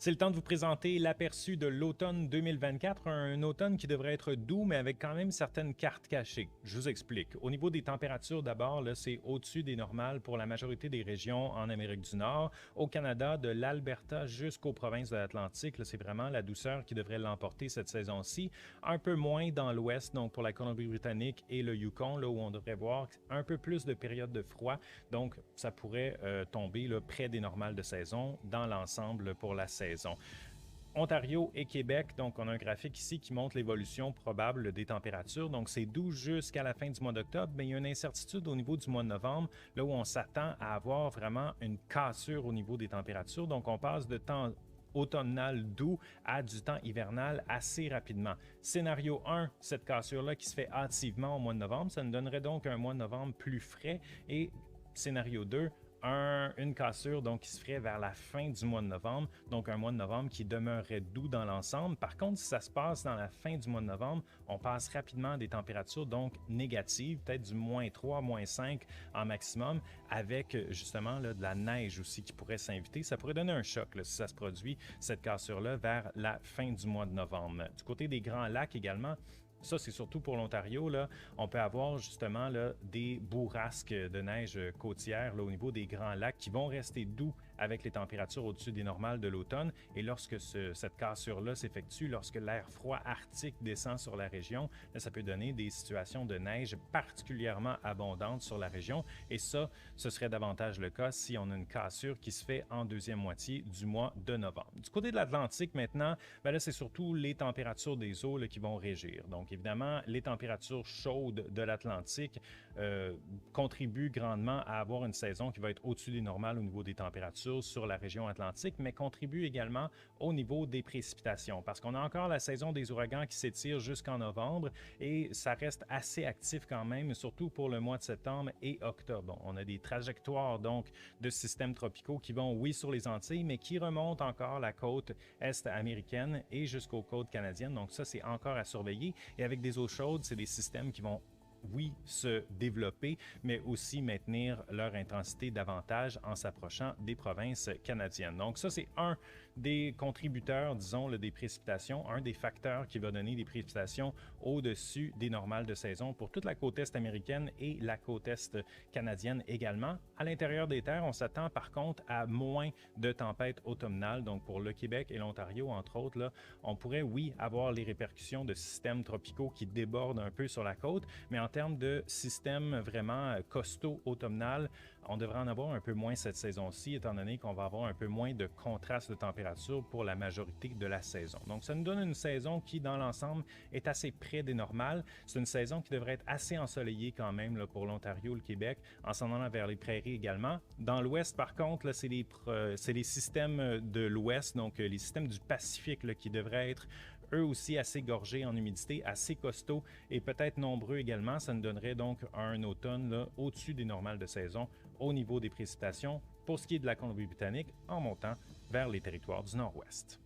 C'est le temps de vous présenter l'aperçu de l'automne 2024, un automne qui devrait être doux, mais avec quand même certaines cartes cachées. Je vous explique. Au niveau des températures, d'abord, c'est au-dessus des normales pour la majorité des régions en Amérique du Nord. Au Canada, de l'Alberta jusqu'aux provinces de l'Atlantique, c'est vraiment la douceur qui devrait l'emporter cette saison-ci. Un peu moins dans l'ouest, donc pour la Colombie-Britannique et le Yukon, là où on devrait voir un peu plus de périodes de froid. Donc, ça pourrait tomber là, près des normales de saison dans l'ensemble pour la saison. Ontario et Québec, donc on a un graphique ici qui montre l'évolution probable des températures. Donc c'est doux jusqu'à la fin du mois d'octobre, mais il y a une incertitude au niveau du mois de novembre, là où on s'attend à avoir vraiment une cassure au niveau des températures. Donc on passe de temps automnal doux à du temps hivernal assez rapidement. Scénario 1, cette cassure-là qui se fait hâtivement au mois de novembre, ça nous donnerait donc un mois de novembre plus frais. Et scénario 2, une cassure donc, qui se ferait vers la fin du mois de novembre, donc un mois de novembre qui demeurerait doux dans l'ensemble. Par contre, si ça se passe dans la fin du mois de novembre, on passe rapidement à des températures donc négatives, peut-être du -3, -5 en maximum, avec justement là, de la neige aussi qui pourrait s'inviter. Ça pourrait donner un choc là, si ça se produit, cette cassure-là, vers la fin du mois de novembre. Du côté des Grands Lacs également, ça, c'est surtout pour l'Ontario. Là, on peut avoir justement là, des bourrasques de neige côtière là, au niveau des Grands Lacs qui vont rester doux avec les températures au-dessus des normales de l'automne. Et lorsque cette cassure-là s'effectue, lorsque l'air froid arctique descend sur la région, là, ça peut donner des situations de neige particulièrement abondantes sur la région. Et ça, ce serait davantage le cas si on a une cassure qui se fait en deuxième moitié du mois de novembre. Du côté de l'Atlantique maintenant, ben là, c'est surtout les températures des eaux là, qui vont régir. Donc, évidemment, les températures chaudes de l'Atlantique contribuent grandement à avoir une saison qui va être au-dessus des normales au niveau des températures sur la région atlantique, mais contribuent également au niveau des précipitations, parce qu'on a encore la saison des ouragans qui s'étire jusqu'en novembre et ça reste assez actif quand même, surtout pour le mois de septembre et octobre. On a des trajectoires donc de systèmes tropicaux qui vont, oui, sur les Antilles, mais qui remontent encore la côte est américaine et jusqu'aux côtes canadiennes. Donc ça, c'est encore à surveiller. Et avec des eaux chaudes, c'est des systèmes qui vont, oui, se développer, mais aussi maintenir leur intensité davantage en s'approchant des provinces canadiennes. Donc ça, c'est un des contributeurs, disons, là, des précipitations, un des facteurs qui va donner des précipitations au-dessus des normales de saison pour toute la côte est américaine et la côte est canadienne également. À l'intérieur des terres, on s'attend par contre à moins de tempêtes automnales. Donc pour le Québec et l'Ontario, entre autres, là, on pourrait, oui, avoir les répercussions de systèmes tropicaux qui débordent un peu sur la côte, mais en termes de système vraiment costaud automnal, on devrait en avoir un peu moins cette saison-ci, étant donné qu'on va avoir un peu moins de contraste de température pour la majorité de la saison. Donc, ça nous donne une saison qui, dans l'ensemble, est assez près des normales. C'est une saison qui devrait être assez ensoleillée quand même là, pour l'Ontario, le Québec, en s'en allant vers les prairies également. Dans l'ouest, par contre, c'est les systèmes de l'ouest, donc les systèmes du Pacifique là, qui devraient être eux aussi assez gorgés en humidité, assez costauds et peut-être nombreux également. Ça nous donnerait donc un automne là, au-dessus des normales de saison au niveau des précipitations pour ce qui est de la Colombie-Britannique en montant vers les territoires du nord-ouest.